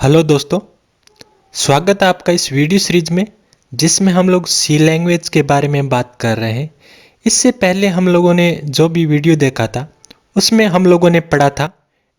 Hello दोस्तों, स्वागत है आपका इस वीडियो सीरीज में जिसमें हम लोग सी लैंग्वेज के बारे में बात कर रहे हैं। इससे पहले हम लोगों ने जो भी वीडियो देखा था उसमें हम लोगों ने पढ़ा था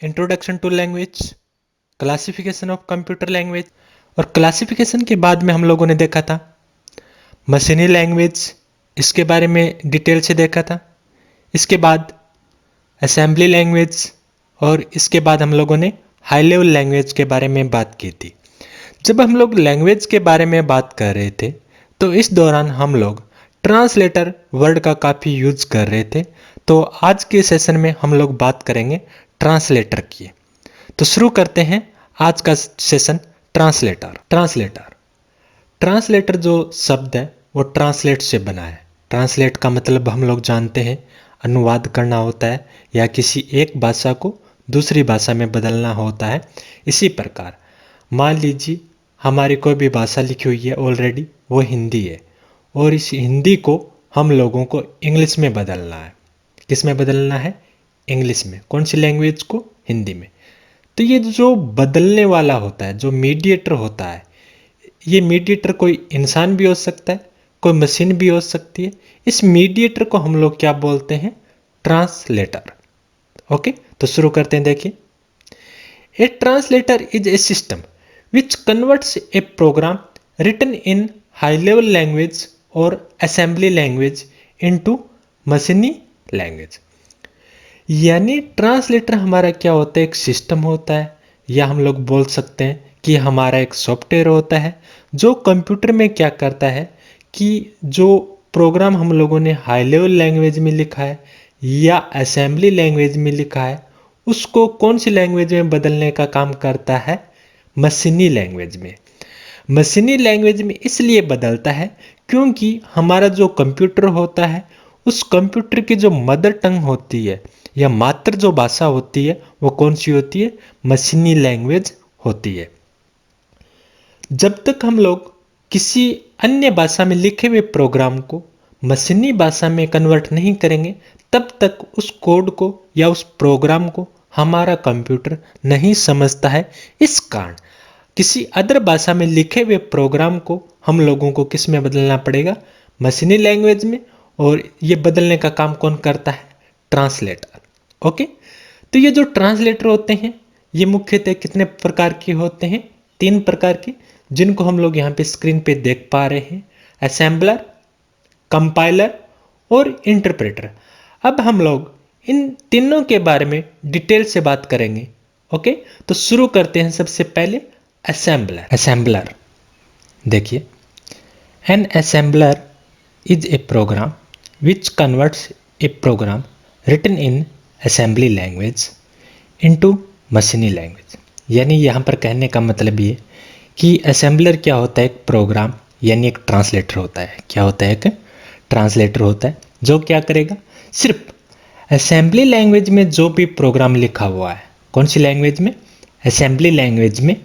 introduction to language, classification of computer language, और क्लासिफिकेशन के बाद में हम लोगों ने देखा था मशीनी लैंग्वेज, इसके बारे में डिटेल से देखा था। इसके बाद असेंबली लैंग्वेज और इसके बाद हम लोगों ने हाई लेवल लैंग्वेज के बारे में बात की थी। जब हम लोग लैंग्वेज के बारे में बात कर रहे थे तो इस दौरान हम लोग ट्रांसलेटर वर्ड का काफ़ी यूज कर रहे थे। तो आज के सेशन में हम लोग बात करेंगे ट्रांसलेटर की। तो शुरू करते हैं आज का सेशन। ट्रांसलेटर जो शब्द है वो ट्रांसलेट से बना है। ट्रांसलेट का मतलब हम लोग जानते हैं अनुवाद करना होता है या किसी एक भाषा को दूसरी भाषा में बदलना होता है। इसी प्रकार मान लीजिए हमारी कोई भी भाषा लिखी हुई है ऑलरेडी, वो हिंदी है, और इस हिंदी को हम लोगों को इंग्लिश में बदलना है। किस में बदलना है? इंग्लिश में। कौन सी लैंग्वेज को? हिंदी में। तो ये जो बदलने वाला होता है, जो मीडिएटर होता है, ये मीडिएटर कोई इंसान भी हो सकता है, कोई मशीन भी हो सकती है। इस मीडिएटर को हम लोग क्या बोलते हैं? ट्रांसलेटर। ओके, तो शुरू करते हैं। देखिए, a translator is a system which converts a program written in high level language or assembly language into मशीनी लैंग्वेज। यानी ट्रांसलेटर हमारा क्या होता है? एक सिस्टम होता है, या हम लोग बोल सकते हैं कि हमारा एक सॉफ्टवेयर होता है जो कंप्यूटर में क्या करता है कि जो प्रोग्राम हम लोगों ने हाई लेवल लैंग्वेज में लिखा है या असेंबली लैंग्वेज में लिखा है, उसको कौन सी लैंग्वेज में बदलने का काम करता है? मशीनी लैंग्वेज में। मशीनी लैंग्वेज में इसलिए बदलता है क्योंकि हमारा जो कंप्यूटर होता है, उस कंप्यूटर की जो मदर टंग होती है या मातृ जो भाषा होती है, वो कौन सी होती है? मशीनी लैंग्वेज होती है। जब तक हम लोग किसी अन्य भाषा में लिखे हुए प्रोग्राम को मशीनी भाषा में कन्वर्ट नहीं करेंगे, तब तक उस कोड को या उस प्रोग्राम को हमारा कंप्यूटर नहीं समझता है। इस कारण किसी अदर भाषा में लिखे हुए प्रोग्राम को हम लोगों को किस में बदलना पड़ेगा? मशीनी लैंग्वेज में। और ये बदलने का काम कौन करता है? ट्रांसलेटर। ओके, तो ये जो ट्रांसलेटर होते हैं ये मुख्यतः कितने प्रकार के होते हैं? 3 प्रकार के, जिनको हम लोग यहाँ पे स्क्रीन पे देख पा रहे हैं। असेंबलर, कंपाइलर और इंटरप्रेटर। अब हम लोग इन तीनों के बारे में डिटेल से बात करेंगे। ओके, तो शुरू करते हैं सबसे पहले असेंबलर। देखिए, an assembler is a program which converts a program written in assembly language into मशीनी लैंग्वेज। यानी यहाँ पर कहने का मतलब ये कि असेंबलर क्या होता है? एक प्रोग्राम, यानी एक ट्रांसलेटर होता है। क्या होता है? एक ट्रांसलेटर होता है जो क्या करेगा? सिर्फ असेंबली लैंग्वेज में जो भी प्रोग्राम लिखा हुआ है, कौन सी लैंग्वेज में? असेंबली लैंग्वेज में,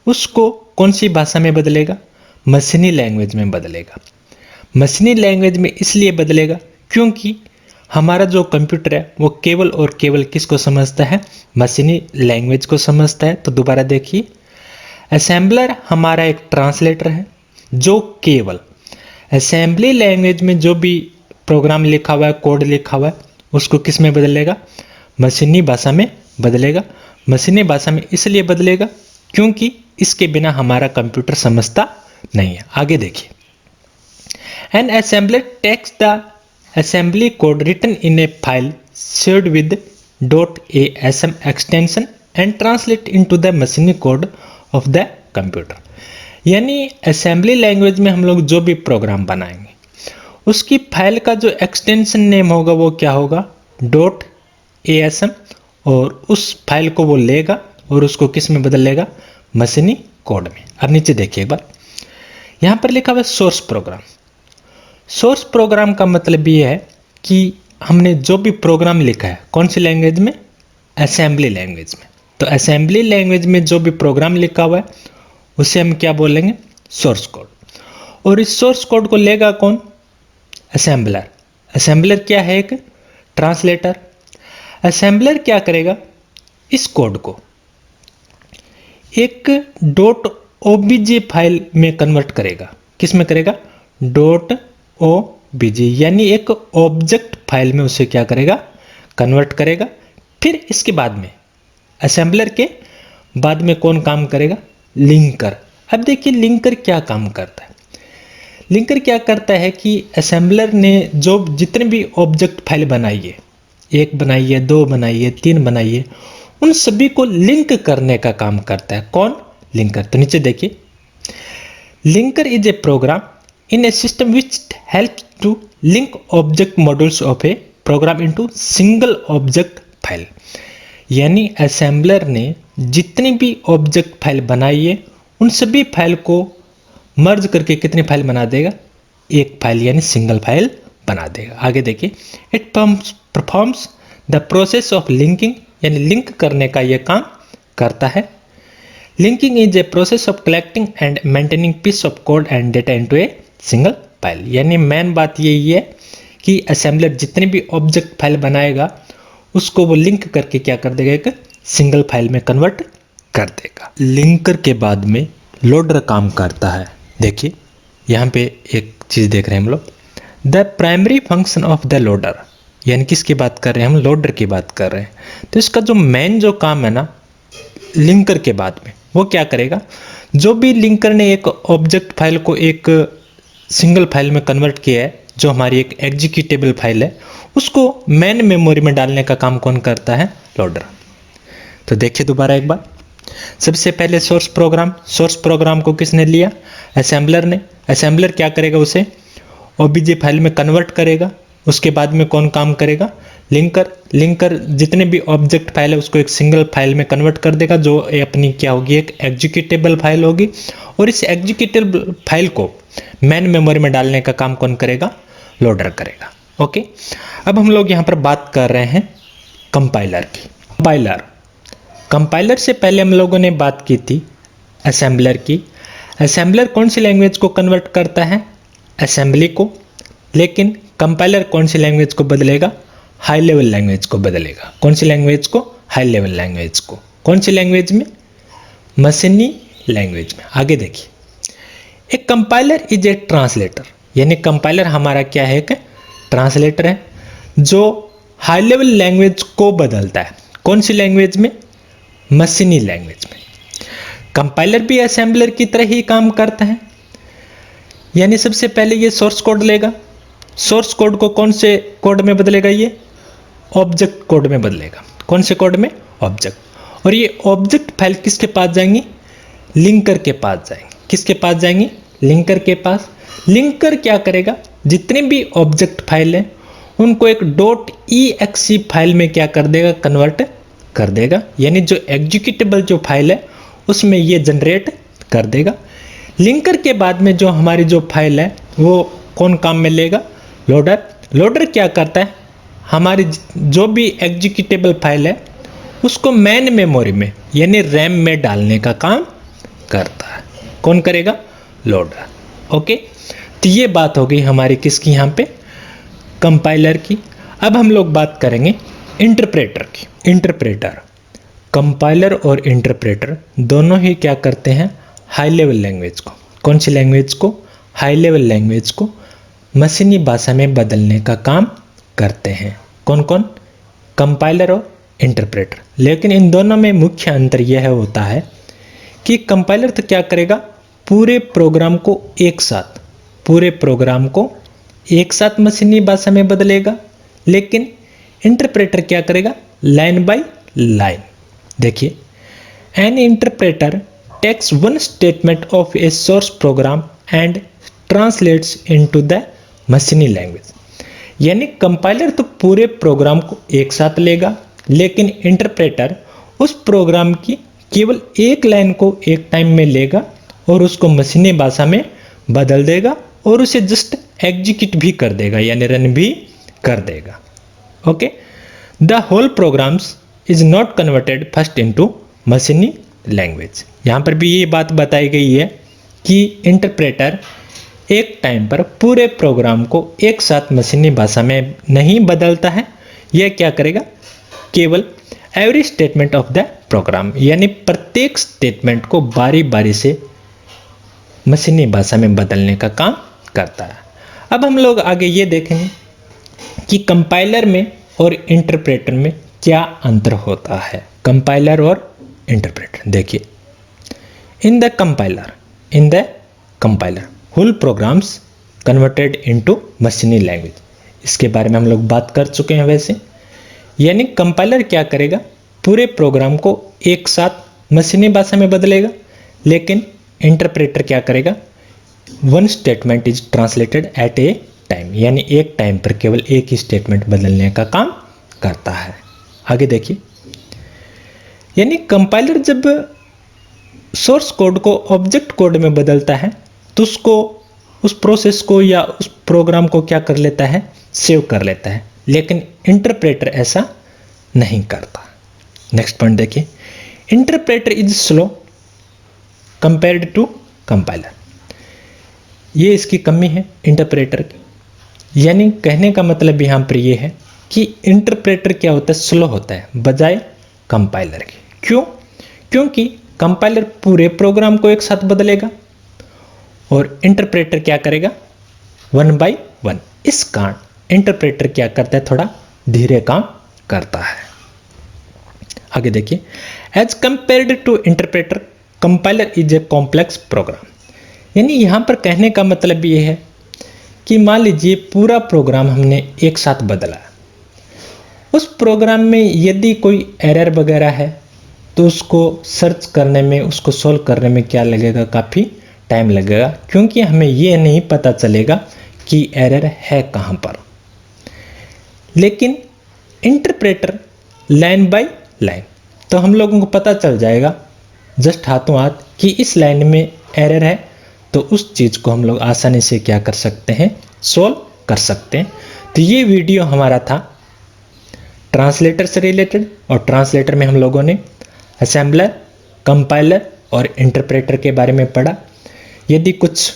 उसको कौन सी भाषा में बदलेगा? मशीनी लैंग्वेज में बदलेगा। मशीनी लैंग्वेज में इसलिए बदलेगा क्योंकि हमारा जो कंप्यूटर है वो केवल और केवल किसको समझता है? मशीनी लैंग्वेज को समझता है। तो दोबारा देखिए, असेंबलर हमारा एक ट्रांसलेटर है जो केवल असेंबली लैंग्वेज में जो भी प्रोग्राम लिखा हुआ है, कोड लिखा हुआ है, उसको किस में बदलेगा? मशीनी भाषा में बदलेगा। मशीनी भाषा में इसलिए बदलेगा क्योंकि इसके बिना हमारा कंप्यूटर समझता नहीं है। आगे देखिए, an assembler takes the assembly code written in a file shared with .asm extension and translate into the मशीनी कोड ऑफ द कंप्यूटर। यानी असेंबली लैंग्वेज में हम लोग जो भी प्रोग्राम बनाएंगे उसकी फाइल का जो एक्सटेंशन नेम होगा वो क्या होगा? .asm, और उस फाइल को वो लेगा और उसको किस में बदल लेगा? मशीनी कोड में। अब नीचे देखिए एक बार, यहाँ पर लिखा हुआ है सोर्स प्रोग्राम। सोर्स प्रोग्राम का मतलब ये है कि हमने जो भी प्रोग्राम लिखा है कौन सी लैंग्वेज में? असेंबली लैंग्वेज में। तो असेंबली लैंग्वेज में जो भी प्रोग्राम लिखा हुआ है उसे हम क्या बोलेंगे? Source code. और इस सोर्स कोड को लेगा कौन? असेंबलर। असेंबलर क्या है? एक ट्रांसलेटर। असेंबलर क्या करेगा? इस कोड को एक डॉट ओबीजे फाइल में कन्वर्ट करेगा। किस में करेगा? डॉट ओबीजे, यानी एक ऑब्जेक्ट फाइल में उसे क्या करेगा? कन्वर्ट करेगा। फिर इसके बाद में असेंबलर के बाद में कौन काम करेगा? लिंकर। अब देखिए लिंकर क्या काम करता है। लिंकर क्या करता है कि असेंबलर ने जो जितने भी ऑब्जेक्ट फाइल बनाई है, 1 बनाई है, 2 बनाई है, 3 बनाई है, उन सभी को लिंक करने का काम करता है। कौन? लिंकर। तो नीचे देखिए, linker is a program in a system which help to link object modules of a program into single object file. यानी असेंबलर ने जितनी भी ऑब्जेक्ट फाइल बनाई है उन सभी फाइल को मर्ज करके कितनी फाइल बना देगा? एक फाइल, यानी सिंगल फाइल बना देगा। आगे देखिए, it performs the process of linking, यानी लिंक करने का यह काम करता है। Linking is a process of collecting and maintaining piece of code and data into a single file. यानी मेन बात यही है कि असेंबलर जितनी भी ऑब्जेक्ट फाइल बनाएगा उसको वो लिंक करके क्या कर देगा? एक सिंगल फाइल में कन्वर्ट कर देगा। लिंकर के बाद में लोडर काम करता है। देखिए यहाँ पे एक चीज़ देख रहे हैं हम लोग, the primary function of the loader, यानी किसकी बात कर रहे हैं हम? लोडर की बात कर रहे हैं। तो इसका जो मेन जो काम है ना लिंकर के बाद में, वो क्या करेगा? जो भी लिंकर ने एक ऑब्जेक्ट फाइल को एक सिंगल फाइल में कन्वर्ट किया है, जो हमारी एक एग्जीक्यूटेबल फाइल है, उसको मेन मेमोरी में डालने का काम कौन करता है? लोडर। तो देखिए दोबारा एक बार, सबसे पहले सोर्स प्रोग्राम को किसने लिया? असेंबलर ने। असेंबलर क्या करेगा? उसे ओबीजे फाइल में कन्वर्ट करेगा। उसके बाद में कौन काम करेगा? लिंकर जितने भी ऑब्जेक्ट फाइल है उसको एक सिंगल फाइल में कन्वर्ट कर देगा, जो अपनी क्या होगी? एक एग्जीक्यूटेबल फाइल होगी। और इस एग्जीक्यूटेबल फाइल को मेन मेमोरी में डालने का काम कौन करेगा? लोडर करेगा। ओके, अब हम लोग यहाँ पर बात कर रहे हैं कंपाइलर की। कंपाइलर से पहले हम लोगों ने बात की थी असेंबलर की। असेंबलर कौन सी लैंग्वेज को कन्वर्ट करता है? असेंबली को। लेकिन कंपाइलर कौन सी लैंग्वेज को बदलेगा? हाई लेवल लैंग्वेज को बदलेगा। कौन सी लैंग्वेज को? हाई लेवल लैंग्वेज को। कौन सी लैंग्वेज में? मशीनी लैंग्वेज में। आगे देखिए, एक कंपाइलर इज ए ट्रांसलेटर, यानी कंपाइलर हमारा क्या है? एक ट्रांसलेटर है जो हाई लेवल लैंग्वेज को बदलता है। कौन सी लैंग्वेज में? मशीनी लैंग्वेज में। कंपाइलर भी असेंबलर की तरह ही काम करता है, यानी सबसे पहले ये सोर्स कोड लेगा। सोर्स कोड को कौन से कोड में बदलेगा? ये ऑब्जेक्ट कोड में बदलेगा। कौन से कोड में? ऑब्जेक्ट। और ये ऑब्जेक्ट फाइल किसके पास जाएंगी? लिंकर के पास जाएंगी। किसके पास जाएंगी? लिंकर के पास। लिंकर क्या करेगा? जितने भी ऑब्जेक्ट फाइल हैं उनको एक .exe फाइल में क्या कर देगा? कन्वर्ट कर देगा। यानी जो एग्जीक्यूटेबल जो फाइल है उसमें ये जनरेट कर देगा। लिंकर के बाद में जो हमारी जो फाइल है वो कौन काम में लेगा? लोडर। लोडर क्या करता है? हमारी जो भी एग्जीक्यूटेबल फाइल है उसको मेन मेमोरी में यानी रैम में डालने का काम करता है। कौन करेगा? लोडर। ओके, तो ये बात हो गई हमारी किसकी? यहाँ पे कंपाइलर की। अब हम लोग बात करेंगे इंटरप्रेटर की। इंटरप्रेटर, कंपाइलर और इंटरप्रेटर दोनों ही क्या करते हैं? हाई लेवल लैंग्वेज को। कौन सी लैंग्वेज को? हाई लेवल लैंग्वेज को मशीनी भाषा में बदलने का काम करते हैं। कौन कौन? कंपाइलर और इंटरप्रेटर। लेकिन इन दोनों में मुख्य अंतर यह होता है कि कंपाइलर तो क्या करेगा? पूरे प्रोग्राम को एक साथ मशीनी भाषा में बदलेगा। लेकिन इंटरप्रेटर क्या करेगा? Line by line. देखिए, an interpreter takes one statement of a source program and translates into the मशीनी लैंग्वेज। यानी कंपाइलर तो पूरे प्रोग्राम को एक साथ लेगा, लेकिन इंटरप्रेटर उस प्रोग्राम की केवल एक लाइन को एक टाइम में लेगा और उसको मशीनी भाषा में बदल देगा और उसे जस्ट एग्जीक्यूट भी कर देगा, यानी रन भी कर देगा। Okay, the whole programs is not converted first into मशीनी लैंग्वेज। यहाँ पर भी ये बात बताई गई है कि इंटरप्रेटर एक टाइम पर पूरे प्रोग्राम को एक साथ मशीनी भाषा में नहीं बदलता है। यह क्या करेगा? केवल every statement of the program, यानी प्रत्येक स्टेटमेंट को बारी बारी से मशीनी भाषा में बदलने का काम करता है। अब हम लोग आगे ये देखेंगे कि कंपाइलर में और इंटरप्रेटर में क्या अंतर होता है। कंपाइलर और इंटरप्रेटर देखिए, in the compiler whole programs converted into मशीनी लैंग्वेज, इसके बारे में हम लोग बात कर चुके हैं वैसे। यानी कंपाइलर क्या करेगा, पूरे प्रोग्राम को एक साथ मशीनी भाषा में बदलेगा, लेकिन इंटरप्रेटर क्या करेगा, one statement is translated at a time, यानी एक टाइम पर केवल एक ही स्टेटमेंट बदलने का काम करता है। आगे देखिए, यानी कंपाइलर जब सोर्स कोड को ऑब्जेक्ट कोड में बदलता है तो उसको, उस प्रोसेस को या उस प्रोग्राम को क्या कर लेता है, सेव कर लेता है, लेकिन इंटरप्रेटर ऐसा नहीं करता। नेक्स्ट पॉइंट देखिए, interpreter is slow compared to compiler, ये इसकी कमी है इंटरप्रेटर की। यानी कहने का मतलब यहाँ पर ये है कि इंटरप्रेटर क्या होता है, स्लो होता है बजाय कंपाइलर के। क्यों? क्योंकि कंपाइलर पूरे प्रोग्राम को एक साथ बदलेगा और इंटरप्रेटर क्या करेगा, वन बाय वन। इस कारण इंटरप्रेटर क्या करता है, थोड़ा धीरे काम करता है। आगे देखिए, as compared to interpreter compiler is a complex program, यानी यहाँ पर कहने का मतलब ये है कि मान लीजिए पूरा प्रोग्राम हमने एक साथ बदला, उस प्रोग्राम में यदि कोई एरर वगैरह है तो उसको सर्च करने में, उसको सॉल्व करने में क्या लगेगा, काफ़ी टाइम लगेगा, क्योंकि हमें ये नहीं पता चलेगा कि एरर है कहाँ पर। लेकिन इंटरप्रेटर लाइन बाय लाइन, तो हम लोगों को पता चल जाएगा जस्ट हाथों हाथ कि इस लाइन में एरर है, तो उस चीज़ को हम लोग आसानी से क्या कर सकते हैं, सॉल्व कर सकते हैं। तो ये वीडियो हमारा था ट्रांसलेटर से रिलेटेड, और ट्रांसलेटर में हम लोगों ने असेंबलर, कंपाइलर और इंटरप्रेटर के बारे में पढ़ा। यदि कुछ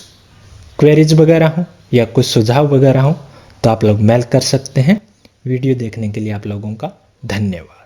क्वेरीज वगैरह हो या कुछ सुझाव वगैरह हो तो आप लोग मेल कर सकते हैं। वीडियो देखने के लिए आप लोगों का धन्यवाद।